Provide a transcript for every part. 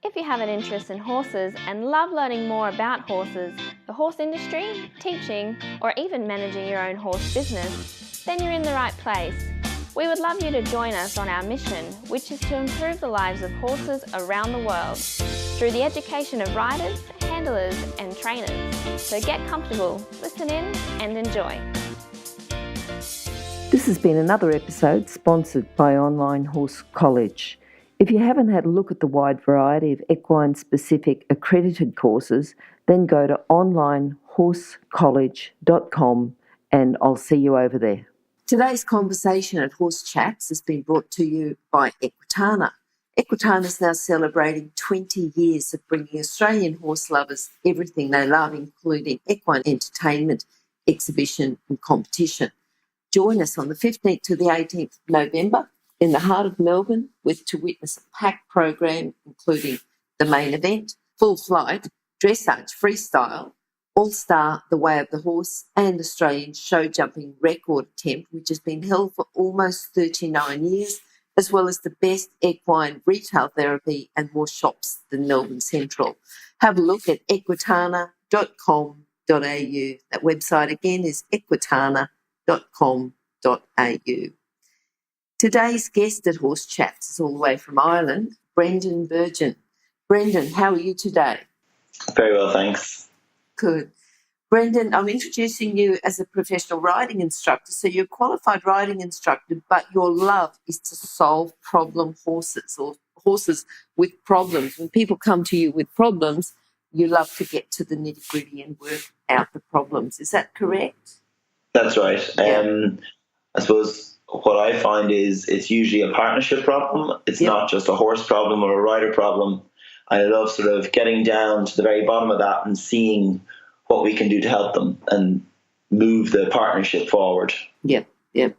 If you have an interest in horses and love learning more about horses, the horse industry, teaching, or even managing your own horse business, then you're in the right place. We would love you to join us on our mission, which is to improve the lives of horses around the world through the education of riders, handlers, and trainers. So get comfortable, listen in, and enjoy. This has been another episode sponsored by Online Horse College. If you haven't had a look at the wide variety of equine-specific accredited courses, then go to onlinehorsecollege.com and I'll see you over there. Today's conversation at Horse Chats has been brought to you by Equitana. Equitana is now celebrating 20 years of bringing Australian horse lovers everything they love, including equine entertainment, exhibition and competition. Join us on the 15th to the 18th of November in the heart of Melbourne to witness a packed program, including the main event, full flight, dressage, freestyle, all-star The Way of the Horse and Australian show jumping record attempt, which has been held for almost 39 years, as well as the best equine retail therapy and more shops than Melbourne Central. Have a look at equitana.com.au. That website again is equitana.com.au. Today's guest at Horse Chats is all the way from Ireland, Bergin. Brendan, how are you today? Very well, thanks. Good. Brendan, I'm introducing you as a professional riding instructor. So you're a qualified riding instructor, but your love is to solve problem horses or horses with problems. When people come to you with problems, you love to get to the nitty-gritty and work out the problems. Is that correct? That's right. Yeah. I suppose what I find is it's usually a partnership problem. It's not just a horse problem or a rider problem. I love sort of getting down to the very bottom of that and seeing what we can do to help them and move the partnership forward. Yep,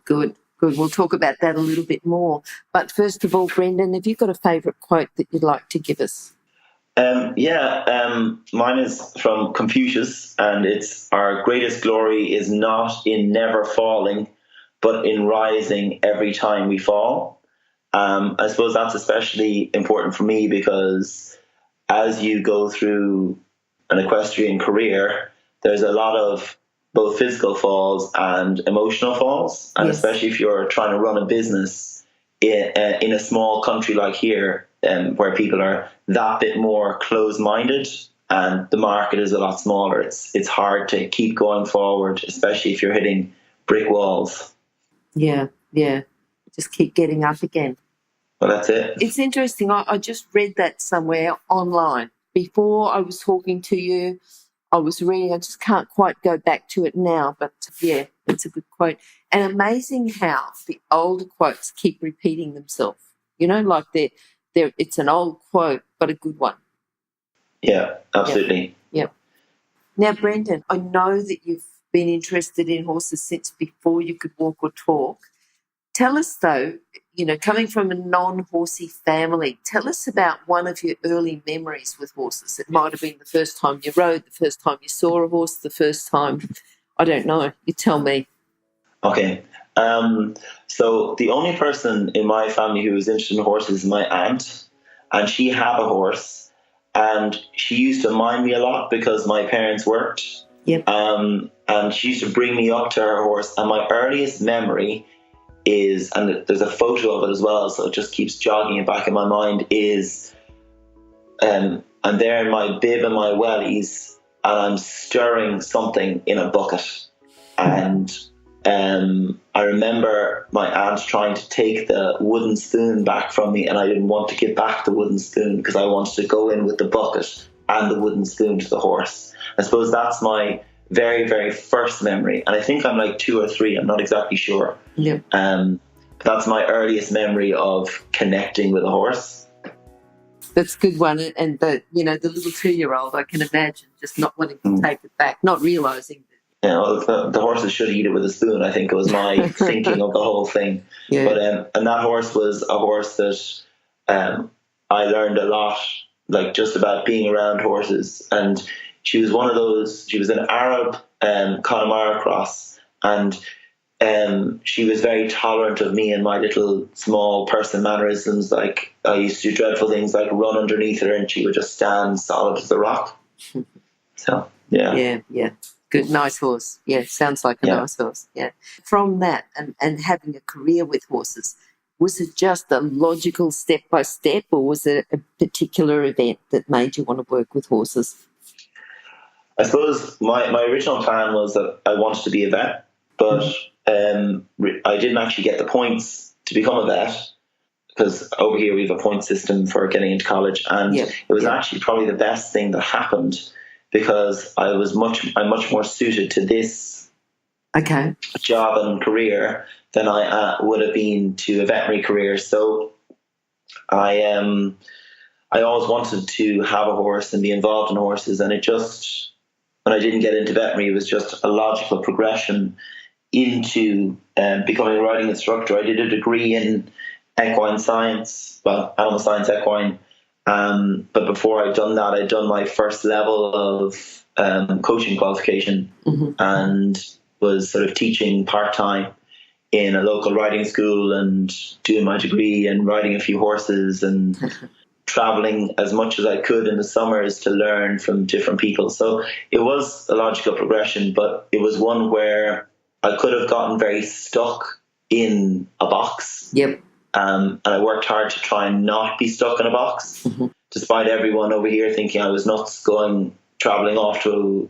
good. We'll talk about that a little bit more. But first of all, Brendan, have you got a favourite quote that you'd like to give us? Mine is from Confucius, and it's, "Our greatest glory is not in never falling, but in rising every time we fall." I suppose that's especially important for me because as you go through an equestrian career, there's a lot of both physical falls and emotional falls. And especially if you're trying to run a business in a small country like here, where people are that bit more closed-minded and the market is a lot smaller, it's hard to keep going forward, especially if you're hitting brick walls. Yeah. Just keep getting up again. Well, that's it. It's interesting. I just read that somewhere online. Before I was talking to you, I was reading. I just can't quite go back to it now. But, yeah, it's a good quote. And amazing how the older quotes keep repeating themselves. You know, like it's an old quote, but a good one. Yeah, absolutely. Yeah. Now, Brendan, I know that you've been interested in horses since before you could walk or talk. Tell us, though, coming from a non-horsey family, tell us about one of your early memories with horses. It might have been the first time you rode, the first time you saw a horse, the first time, I don't know. You tell me. Okay. So the only person in my family who was interested in horses is my aunt, and she had a horse, and she used to mind me a lot because my parents worked. Yep. And she used to bring me up to her horse, and my earliest memory is, and there's a photo of it as well, so it just keeps jogging it back in my mind, is I'm there in my bib and my wellies, and I'm stirring something in a bucket. And I remember my aunt trying to take the wooden spoon back from me, and I didn't want to give back the wooden spoon because I wanted to go in with the bucket and the wooden spoon to the horse. I suppose that's my very, very first memory. And I think I'm like 2 or 3. I'm not exactly sure. Yeah. But that's my earliest memory of connecting with a horse. That's a good one. And the little 2-year-old, I can imagine just not wanting to take it back, not realising that. Yeah, well, the horses should eat it with a spoon, I think it was my thinking of the whole thing. Yeah. But and that horse was a horse that I learned a lot, like just about being around horses. And she was one of those, she was an Arab Connemara cross, and she was very tolerant of me and my little small person mannerisms. Like, I used to do dreadful things like run underneath her, and she would just stand solid as a rock. So, yeah. Yeah. Good, nice horse. Yeah, sounds like a nice horse. Yeah. From that and having a career with horses, was it just a logical step by step, or was it a particular event that made you want to work with horses? I suppose my original plan was that I wanted to be a vet, but I didn't actually get the points to become a vet, because over here we have a point system for getting into college, and it was actually probably the best thing that happened, because I'm much more suited to this job and career than I would have been to a veterinary career. So I always wanted to have a horse and be involved in horses, and it just, when I didn't get into veterinary, it was just a logical progression into becoming a riding instructor. I did a degree in equine science, well, animal science equine, but before I'd done that, I'd done my first level of coaching qualification, and was sort of teaching part-time in a local riding school and doing my degree and riding a few horses and traveling as much as I could in the summers to learn from different people. So it was a logical progression, but it was one where I could have gotten very stuck in a box. And I worked hard to try and not be stuck in a box, despite everyone over here thinking I was nuts traveling off to,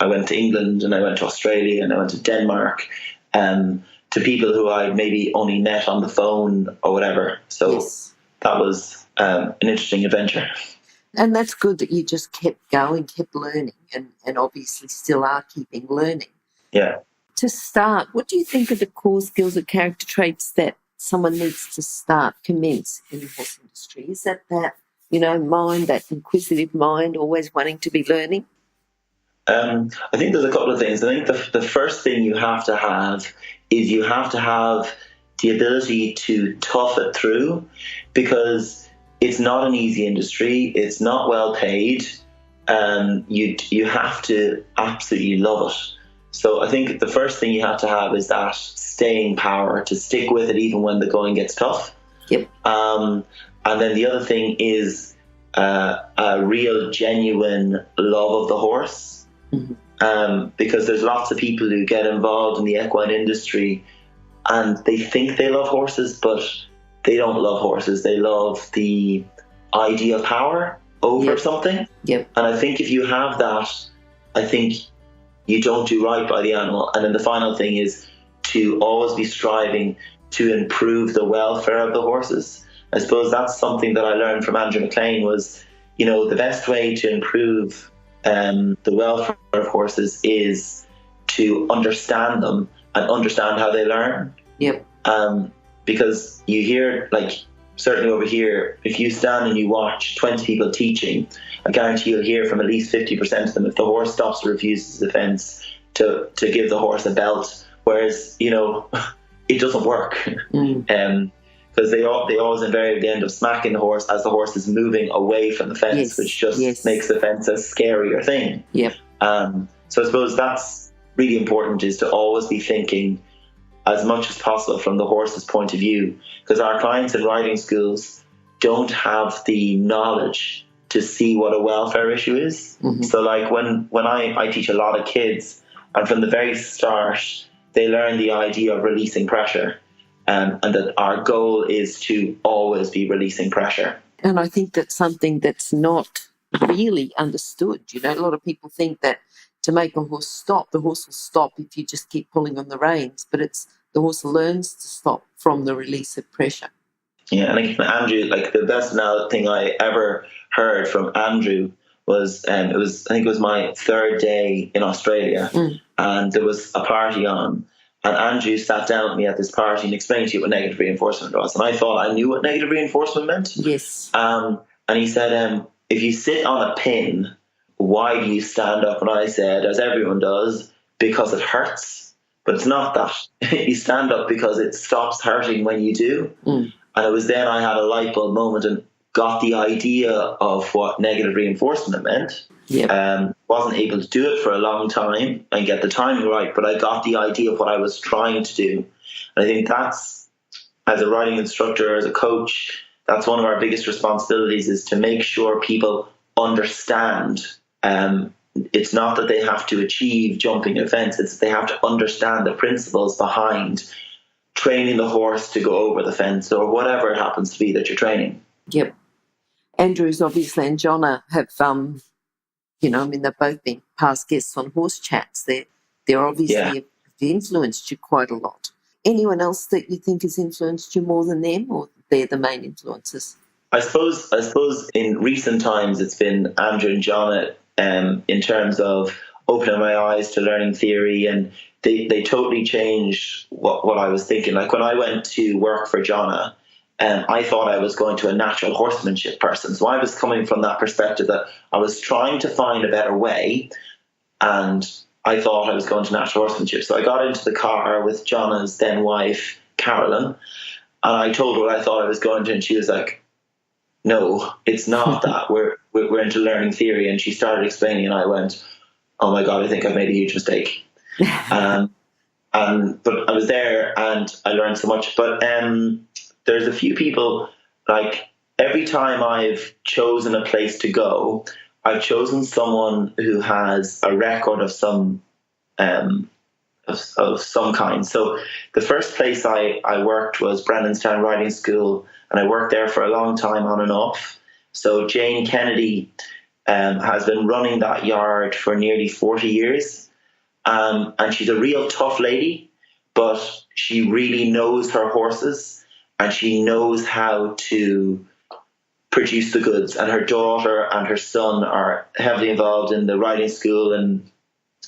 I went to England and I went to Australia and I went to Denmark, to people who I maybe only met on the phone or whatever. So that was an interesting adventure. And that's good that you just kept going, kept learning, and obviously still are keeping learning. Yeah. To start, what do you think are the core skills or character traits that someone needs to commence in the horse industry? Is that mind, that inquisitive mind, always wanting to be learning? I think there's a couple of things. I think the first thing you have to have is you have to have the ability to tough it through, because it's not an easy industry. It's not well paid. You have to absolutely love it. So I think the first thing you have to have is that staying power to stick with it even when the going gets tough. And then the other thing is a real genuine love of the horse. Because there's lots of people who get involved in the equine industry and they think they love horses, but they don't love horses. They love the idea of power over something. And I think if you have that, I think you don't do right by the animal. And then the final thing is to always be striving to improve the welfare of the horses. I suppose that's something that I learned from Andrew McLean was, the best way to improve the welfare of horses is to understand them and understand how they learn. Because you hear, certainly over here, if you stand and you watch 20 people teaching, I guarantee you'll hear from at least 50% of them if the horse stops or refuses the fence to give the horse a belt, whereas, it doesn't work. Because they always invariably end up smacking the horse as the horse is moving away from the fence, which just makes the fence a scarier thing. So I suppose that's really important, is to always be thinking as much as possible from the horse's point of view, because our clients in riding schools don't have the knowledge to see what a welfare issue is. So when I teach a lot of kids, and from the very start, they learn the idea of releasing pressure. And that our goal is to always be releasing pressure. And I think that's something that's not really understood. A lot of people think that to make a horse stop, the horse will stop if you just keep pulling on the reins, but it's the horse learns to stop from the release of pressure. Yeah, and Andrew, the best thing I ever heard from Andrew was, I think it was my third day in Australia, and there was a party on. And Andrew sat down with me at this party and explained to you what negative reinforcement was. And I thought I knew what negative reinforcement meant. And he said, if you sit on a pin, why do you stand up? And I said, as everyone does, because it hurts. But it's not that. You stand up because it stops hurting when you do. And it was then I had a light bulb moment and got the idea of what negative reinforcement meant. Wasn't able to do it for a long time and get the timing right, but I got the idea of what I was trying to do. And I think that's, as a riding instructor, as a coach, that's one of our biggest responsibilities, is to make sure people understand. It's not that they have to achieve jumping a fence, it's that they have to understand the principles behind training the horse to go over the fence, or whatever it happens to be that you're training. Yep. Andrews, obviously, and Jonna have, they've both been past guests on Horse Chats. They're obviously influenced you quite a lot. Anyone else that you think has influenced you more than them, or they're the main influences? I suppose in recent times it's been Andrew and Jonna, in terms of opening my eyes to learning theory, and they totally changed what I was thinking. Like when I went to work for Jonna, I thought I was going to a natural horsemanship person. So I was coming from that perspective that I was trying to find a better way, and I thought I was going to natural horsemanship. So I got into the car with Jonna's then wife, Carolyn, and I told her what I thought I was going to, and she was like, no, it's not that. We're into learning theory. And she started explaining, and I went, oh my God, I think I've made a huge mistake. But I was there and I learned so much. But there's a few people, like every time I've chosen a place to go, I've chosen someone who has a record of some kind. So the first place I worked was Brennanstown Riding School, and I worked there for a long time on and off. So Jane Kennedy has been running that yard for nearly 40 years. And she's a real tough lady, but she really knows her horses, and she knows how to produce the goods. And her daughter and her son are heavily involved in the riding school and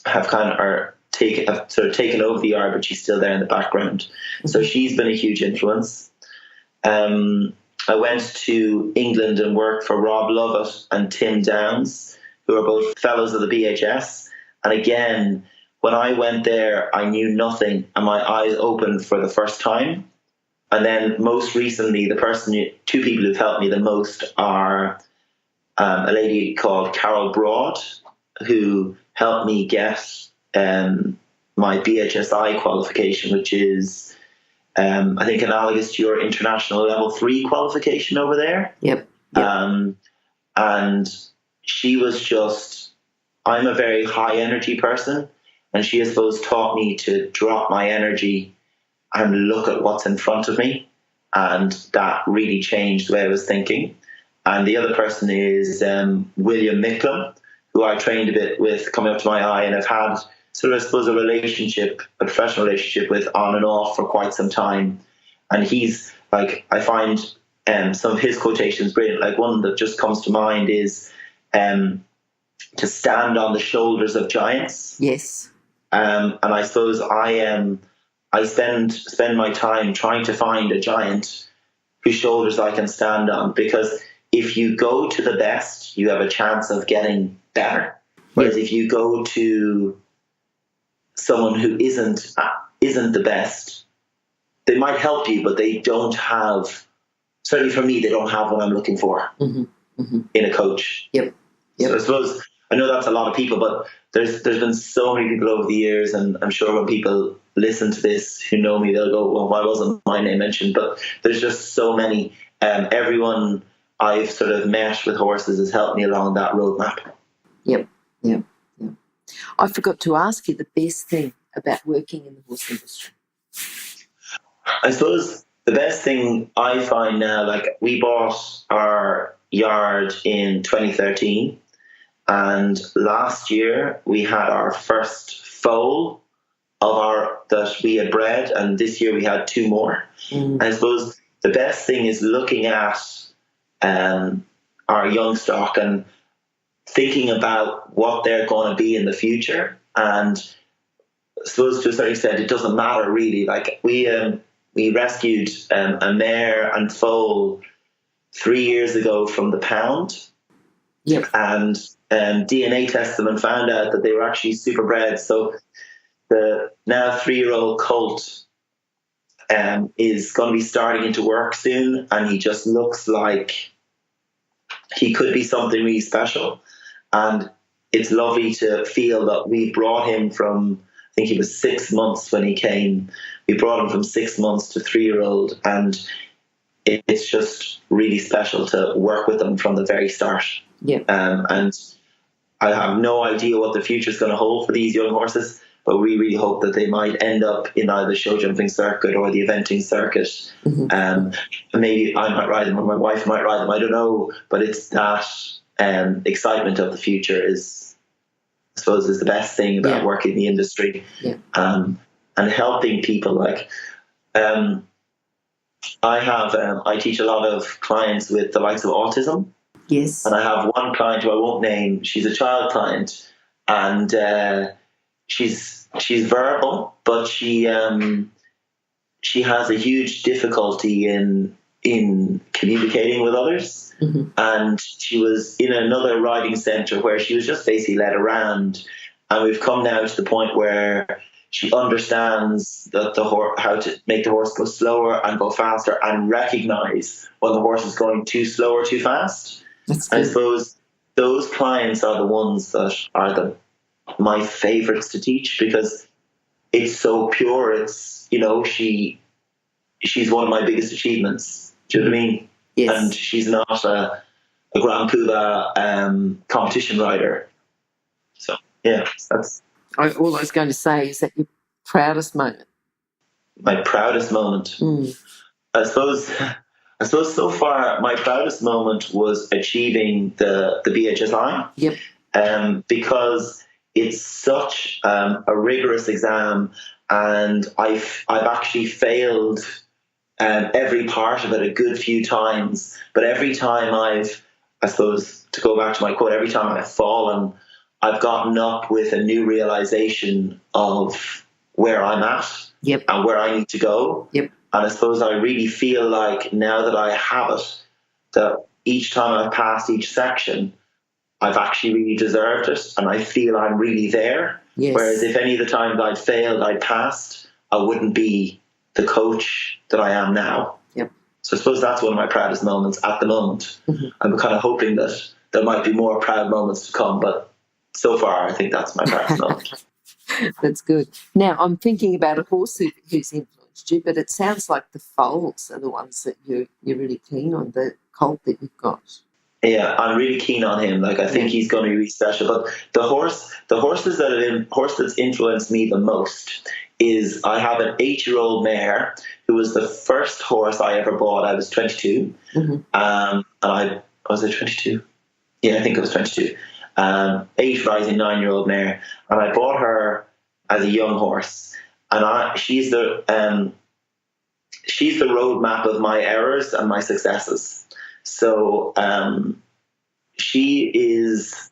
have sort of taken over the yard, but she's still there in the background. So she's been a huge influence. I went to England and worked for Rob Lovett and Tim Downs, who are both fellows of the BHS. And again, when I went there, I knew nothing, and my eyes opened for the first time. And then most recently, two people who've helped me the most are a lady called Carol Broad, who helped me get my BHSI qualification, which is, I think, analogous to your international level 3 qualification over there. Yep. And she was just, I'm a very high energy person, and she, I suppose, taught me to drop my energy and look at what's in front of me. And that really changed the way I was thinking. And the other person is William Micklem, who I trained a bit with coming up to my eye, and I've had sort of, I suppose, a professional relationship with on and off for quite some time. And he's like, I find some of his quotations brilliant. Like one that just comes to mind is to stand on the shoulders of giants. Yes. And I suppose I spend my time trying to find a giant whose shoulders I can stand on, because if you go to the best, you have a chance of getting better. Whereas if you go to someone who isn't the best, they might help you, but they don't have, certainly for me, they don't have what I'm looking for in a coach. Yep. So I suppose, I know that's a lot of people, but there's been so many people over the years, and I'm sure when people listen to this who know me, they'll go, well, why wasn't my name mentioned? But there's just so many. Everyone I've sort of met with horses has helped me along that roadmap. Yep. I forgot to ask you the best thing about working in the horse industry. I suppose the best thing I find now, like we bought our yard in 2013, and last year we had our first foal that we had bred, and this year we had 2 more. I suppose the best thing is looking at our young stock and thinking about what they're going to be in the future. And I suppose to a certain extent it doesn't matter really. Like we rescued a mare and foal 3 years ago from the pound. Yep. And DNA tested them and found out that they were actually super bred. So the now 3-year-old colt is going to be starting into work soon, and he just looks like he could be something really special. And it's lovely to feel that we brought him from, I think he was 6 months when he came. We brought him from 6 months to 3-year-old, and it's just really special to work with them from the very start. Yeah. And I have no idea what the future is going to hold for these young horses, but we really hope that they might end up in either the show jumping circuit or the eventing circuit. Maybe I might ride them, or my wife might ride them, I don't know, but it's that excitement of the future is, I suppose, is the best thing about working in the industry. And helping people. Like I teach a lot of clients with the likes of autism. Yes. And I have one client who I won't name. She's a child client, and she's verbal, but she has a huge difficulty in communicating with others. And she was in another riding centre where she was just basically led around, and we've come now to the point where she understands that how to make the horse go slower and go faster, and recognise when the horse is going too slow or too fast. I suppose those clients are the ones that are my favourites to teach, because it's so pure. It's, she's one of my biggest achievements. Do you know what I mean? Yes. And she's not a Grand Poobah competition rider. So yeah, that's all I was going to say is that your proudest moment. My proudest moment. I suppose so far my proudest moment was achieving the BHSI. Yep. Because it's such a rigorous exam, and I've actually failed every part of it a good few times. But every time I suppose, to go back to my quote, every time I've fallen, I've gotten up with a new realization of where I'm at. Yep. And where I need to go. Yep. And I suppose I really feel like now that I have it, that each time I've passed each section, I've actually really deserved it, and I feel I'm really there. Yes. Whereas if any of the times I'd failed, I'd passed, I wouldn't be the coach that I am now. Yep. So I suppose that's one of my proudest moments at the moment. I'm kind of hoping that there might be more proud moments to come, but so far I think that's my proudest moment. That's good. Now, I'm thinking about a horse who's influenced you, but it sounds like the foals are the ones that you're really keen on, the colt that you've got. Yeah, I'm really keen on him. Like, I think he's going to be really special. But the horse that's influenced me the most is, I have an 8-year-old mare who was the first horse I ever bought. I was 22. And was I 22? Yeah, I think it was 22. 8 rising 9-year-old mare, and I bought her as a young horse. And she's the roadmap of my errors and my successes. So she's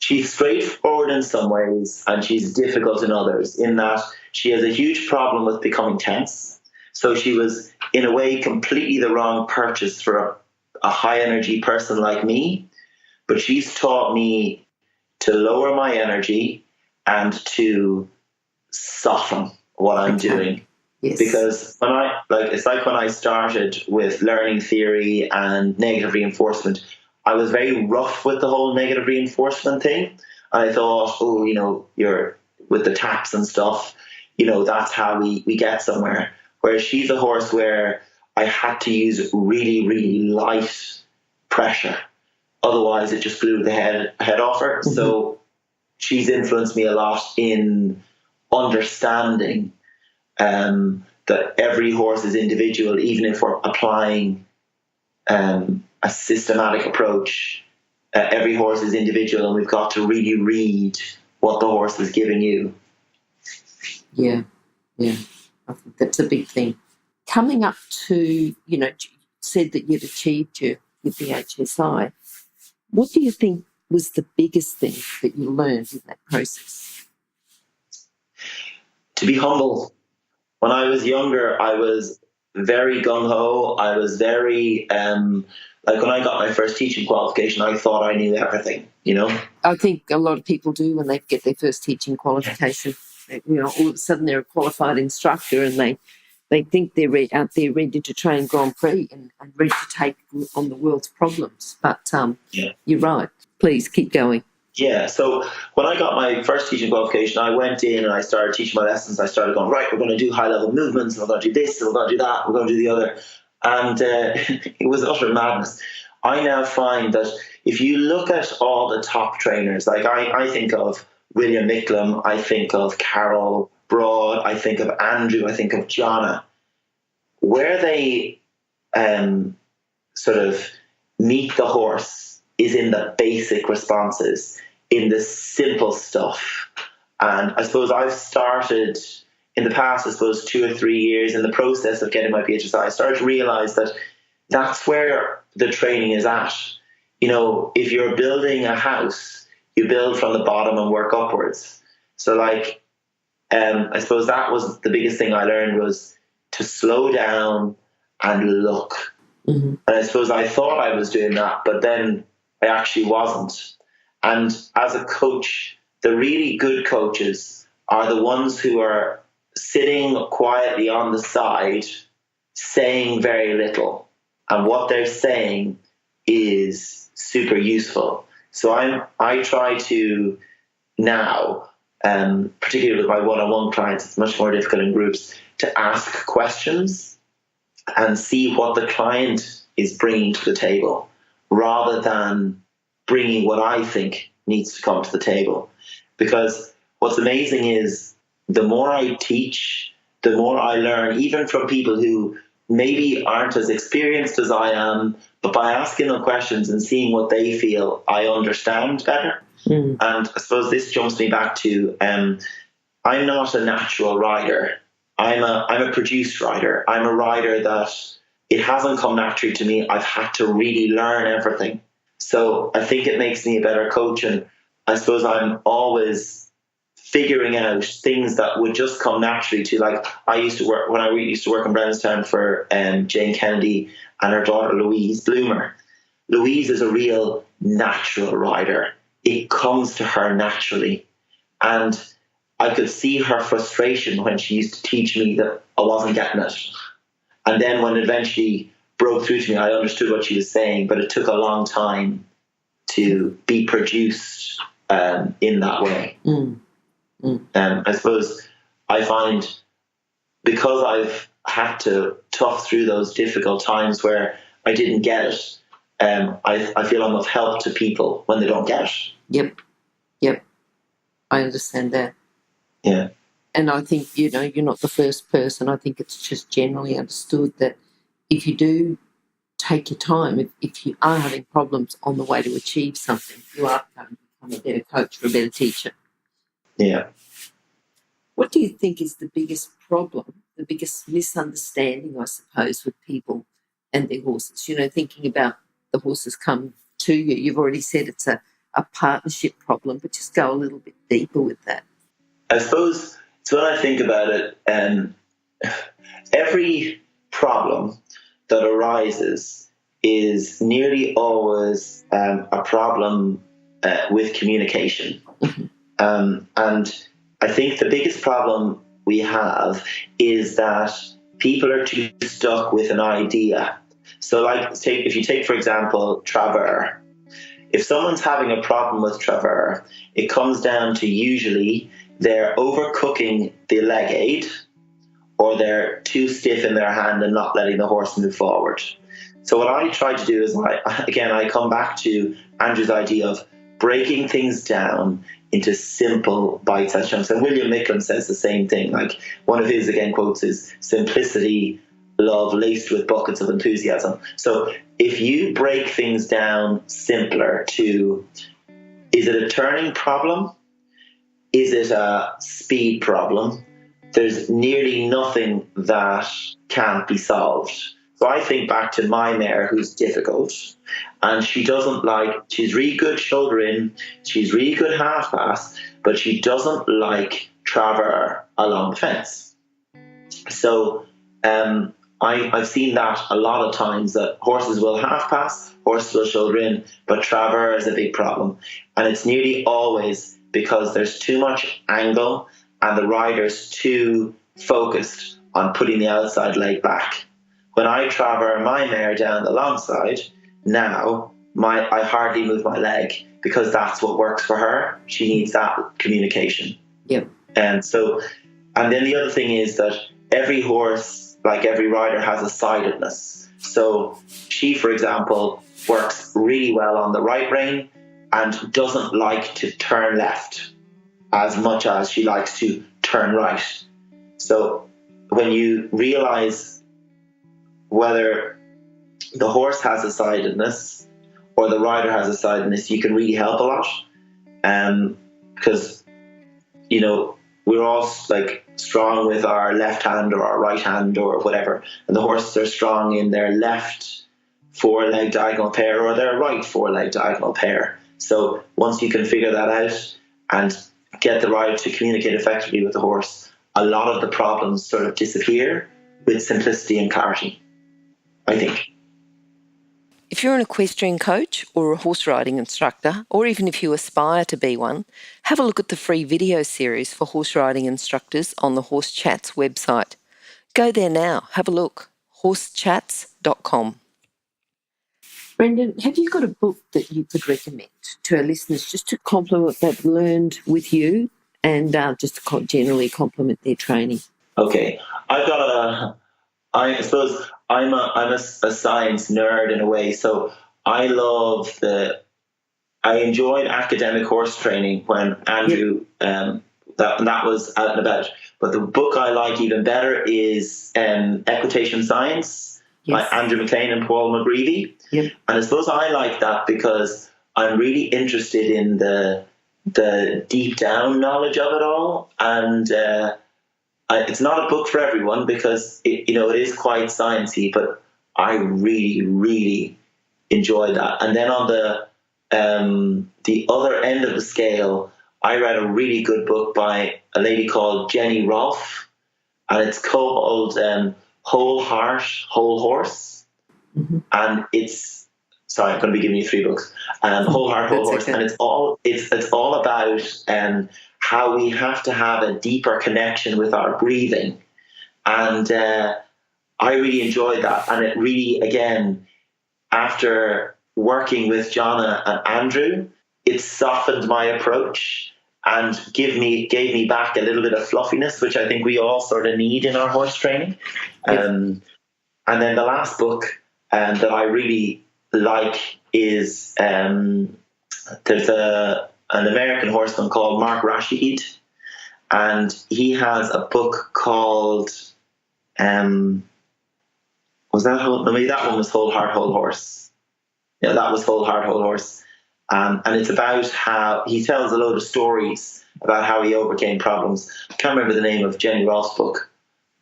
straightforward in some ways, and she's difficult in others, in that she has a huge problem with becoming tense. So she was, in a way, completely the wrong purchase for a high energy person like me. But she's taught me to lower my energy and to soften what I'm doing. Yes. Because it's like when I started with learning theory and negative reinforcement, I was very rough with the whole negative reinforcement thing. And I thought, you're with the taps and stuff, that's how we get somewhere. Whereas she's a horse where I had to use really, really light pressure. Otherwise, it just blew the head off her. So she's influenced me a lot in understanding that every horse is individual, even if we're applying a systematic approach. Every horse is individual, and we've got to really read what the horse is giving you. Yeah. I think that's a big thing. Coming up to, you said that you'd achieved your BHSI. What do you think was the biggest thing that you learned in that process? To be humble. When I was younger, I was very gung-ho. I was very, when I got my first teaching qualification, I thought I knew everything, I think a lot of people do when they get their first teaching qualification. All of a sudden they're a qualified instructor, and they think they're out there ready to train Grand Prix and ready to take on the world's problems. But you're right. Please keep going. Yeah, so when I got my first teaching qualification, I went in and I started teaching my lessons. I started going, right, we're going to do high-level movements, and we're going to do this, and we're going to do that, we're going to do the other. And it was utter madness. I now find that if you look at all the top trainers, like I think of William Micklem, I think of Carol Broad, I think of Andrew, I think of Jonna, where they sort of meet the horse is in the basic responses, in the simple stuff. And I suppose I've started in the past, I suppose 2 or 3 years in the process of getting my PHSI, I started to realize that that's where the training is at. You know, if you're building a house, you build from the bottom and work upwards. So like, I suppose that was the biggest thing I learned, was to slow down and look. Mm-hmm. And I suppose I thought I was doing that, but then I actually wasn't. And as a coach, the really good coaches are the ones who are sitting quietly on the side, saying very little. And what they're saying is super useful. So I try to now, particularly with my one-on-one clients, it's much more difficult in groups, to ask questions and see what the client is bringing to the table, rather than bringing what I think needs to come to the table. Because what's amazing is the more I teach, the more I learn, even from people who maybe aren't as experienced as I am, but by asking them questions and seeing what they feel, I understand better. Mm. And I suppose this jumps me back to, I'm not a natural rider. I'm a produced rider. I'm a rider that it hasn't come naturally to me. I've had to really learn everything. So I think it makes me a better coach. And I suppose I'm always figuring out things that would just come naturally to, like, I used to work in Brownstown for Jane Kennedy and her daughter Louise Bloomer. Louise is a real natural rider. It comes to her naturally. And I could see her frustration when she used to teach me that I wasn't getting it. And then when it eventually broke through to me, I understood what she was saying, but it took a long time to be produced in that way. I suppose I find, because I've had to tough through those difficult times where I didn't get it, I feel I'm of help to people when they don't get it. Yep. I understand that. Yeah. And I think, you're not the first person. I think it's just generally understood that if you do take your time, if you are having problems on the way to achieve something, you are going to become a better coach or a better teacher. Yeah. What do you think is the biggest problem, the biggest misunderstanding, I suppose, with people and their horses? Thinking about the horses come to you. You've already said it's a partnership problem, but just go a little bit deeper with that. I suppose, so when I think about it, every problem that arises is nearly always a problem with communication. And I think the biggest problem we have is that people are too stuck with an idea. So if you take, for example, Travers. If someone's having a problem with Travers, it comes down to usually they're overcooking the leg aid, or they're too stiff in their hand and not letting the horse move forward. So what I try to do is, I come back to Andrew's idea of breaking things down into simple bite-sized chunks. And William Micklem says the same thing. Like, one of his, again, quotes is, simplicity, love laced with buckets of enthusiasm. So if you break things down simpler to, is it a turning problem? Is it a speed problem? There's nearly nothing that can't be solved. So I think back to my mare, who's difficult, and she's really good shoulder in, she's really good half pass, but she doesn't like Travers along the fence. So I've seen that a lot of times, that horses will half pass, horses will shoulder in, but Travers is a big problem. And it's nearly always because there's too much angle and the rider's too focused on putting the outside leg back. When I Travers my mare down the long side, now I hardly move my leg. because that's what works for her. She needs that communication. Yep. And then the other thing is that every horse, like every rider, has a sidedness. So she, for example, works really well on the right rein and doesn't like to turn left as much as she likes to turn right. So when you realize whether the horse has a sidedness or the rider has a sidedness, you can really help a lot. Because, we're all like strong with our left hand or our right hand or whatever, and the horses are strong in their left four-leg diagonal pair or their right four-leg diagonal pair. So once you can figure that out and get the rider to communicate effectively with the horse, a lot of the problems sort of disappear with simplicity and clarity, I think. If you're an equestrian coach or a horse riding instructor, or even if you aspire to be one, have a look at the free video series for horse riding instructors on the Horse Chats website. Go there now, have a look, horsechats.com. Brendan, have you got a book that you could recommend to our listeners just to complement what they've learned with you and just to generally complement their training? Okay, I suppose I'm a science nerd in a way, so I enjoyed academic horse training when Andrew that was out and about. But the book I like even better is Equitation Science by Andrew McLean and Paul McGreevy. Yep. And I suppose I like that because I'm really interested in the deep down knowledge of it all, and it's not a book for everyone because it is quite sciencey, but I really, really enjoyed that. And then on the other end of the scale, I read a really good book by a lady called Jenny Rolfe, and it's called Whole Heart, Whole Horse. Mm-hmm. And I'm going to be giving you 3 books. Whole Heart, Whole Horse, okay. And it's all about how we have to have a deeper connection with our breathing. And I really enjoyed that. And it really, again, after working with Jonna and Andrew, it softened my approach and gave me back a little bit of fluffiness, which I think we all sort of need in our horse training. And then the last book that I really like is there's an American horseman called Mark Rashid, and he has a book called maybe that one was Whole Heart, Whole Horse. Yeah, that was Whole Heart, Whole Horse. And it's about how he tells a load of stories about how he overcame problems. I can't remember the name of Jenny Rolfe's book.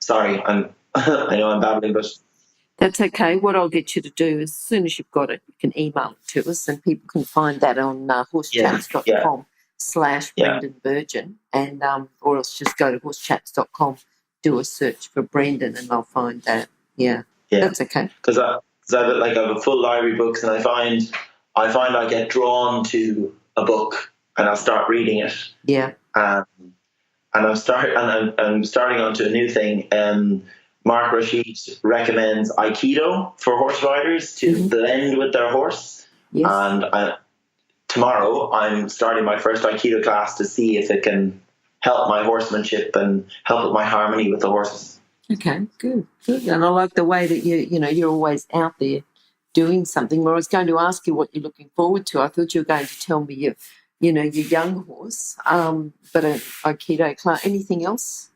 Sorry, I know I'm babbling, but that's okay. What I'll get you to do is, as soon as you've got it, you can email it to us, and people can find that on horsechats.com/Brendan Bergin, and or else just go to horsechats.com, do a search for Brendan, and they'll find that. Yeah. That's okay. Because I have a full library of books, and I find I get drawn to a book, and I'll start reading it. Yeah. And I'm starting onto a new thing. Mark Rashid recommends Aikido for horse riders to blend with their horse. Yes. And tomorrow I'm starting my first Aikido class to see if it can help my horsemanship and help with my harmony with the horses. Okay, good. And I like the way that you're always out there doing something. Well, I was going to ask you what you're looking forward to. I thought you were going to tell me your young horse, but an Aikido class. Anything else?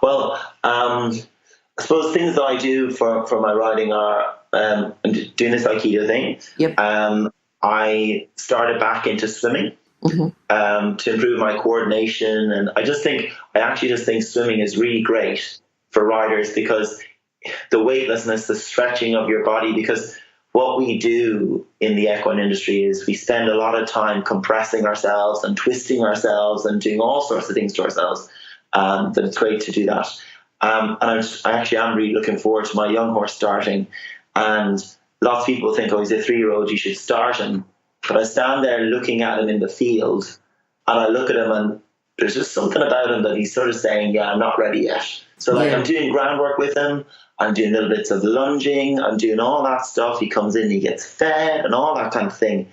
Well, I suppose things that I do for my riding are doing this Aikido thing. Yep. I started back into swimming to improve my coordination, and I actually just think swimming is really great for riders because the weightlessness, the stretching of your body, because what we do in the equine industry is we spend a lot of time compressing ourselves and twisting ourselves and doing all sorts of things to ourselves. That it's great to do that. And I actually am really looking forward to my young horse starting. And lots of people think, he's a 3-year-old, you should start him. But I stand there looking at him in the field, and I look at him, and there's just something about him that he's sort of saying, I'm not ready yet. So I'm doing groundwork with him. I'm doing little bits of lunging. I'm doing all that stuff. He comes in, he gets fed and all that kind of thing.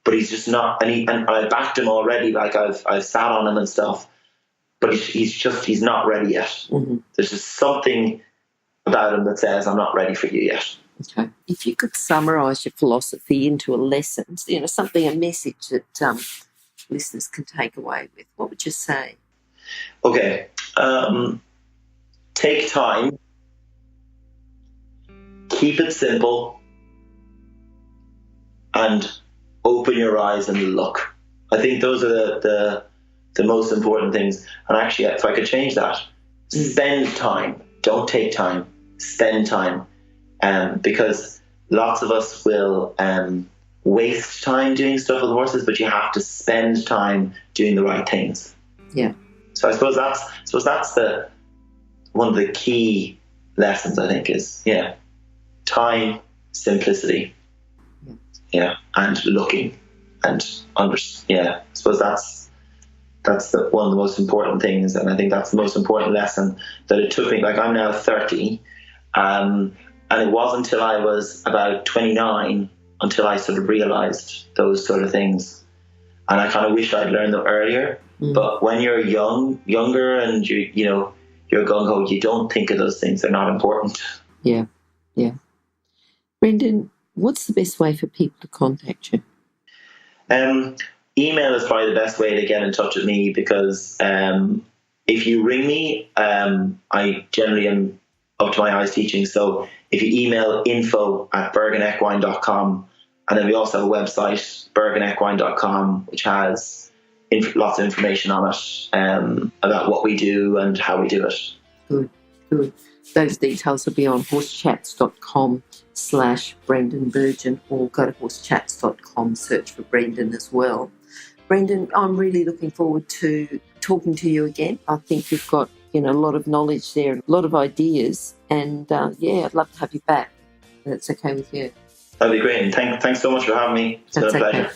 but he's just not. And I backed him already. Like I've sat on him and stuff, but he's not ready yet. Mm-hmm. There's just something about him that says, I'm not ready for you yet. Okay. If you could summarise your philosophy into a lesson, a message that listeners can take away with, what would you say? Okay. Take time. Keep it simple. And open your eyes and look. I think those are the most important things. And actually, if I could change that, spend time. Don't take time. Spend time. Because lots of us will waste time doing stuff with horses, but you have to spend time doing the right things. Yeah. So I suppose that's the one of the key lessons, I think, is time, simplicity, and looking and I suppose that's one of the most important things, and I think that's the most important lesson that it took me. Like, I'm now 30, and it wasn't until I was about 29 until I sort of realised those sort of things, and I kind of wish I'd learned them earlier. But when you're younger, and you're gung ho, you don't think of those things. They're not important. Yeah. Brendan, what's the best way for people to contact you? Email is probably the best way to get in touch with me, because if you ring me, I generally am up to my eyes teaching. So if you email info@berginequine.com, and then we also have a website, berginequine.com, which has lots of information on it about what we do and how we do it. Good. Those details will be on horsechats.com/Brendan Bergin, or go to horsechats.com, search for Brendan as well. Brendan, I'm really looking forward to talking to you again. I think you've got a lot of knowledge there, a lot of ideas, and I'd love to have you back. That's okay with you. That'd be great. And thanks so much for having me. It's been a pleasure. Okay.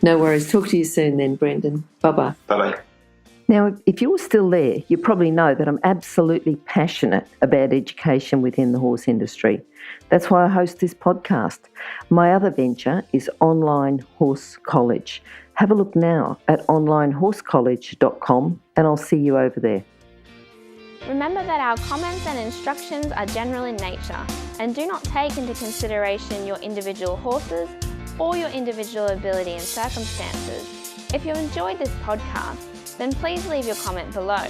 No worries. Talk to you soon then, Brendan. Bye-bye. Bye-bye. Now, if you're still there, you probably know that I'm absolutely passionate about education within the horse industry. That's why I host this podcast. My other venture is Online Horse College. Have a look now at onlinehorsecollege.com, and I'll see you over there. Remember that our comments and instructions are general in nature and do not take into consideration your individual horses or your individual ability and circumstances. If you enjoyed this podcast, then please leave your comment below.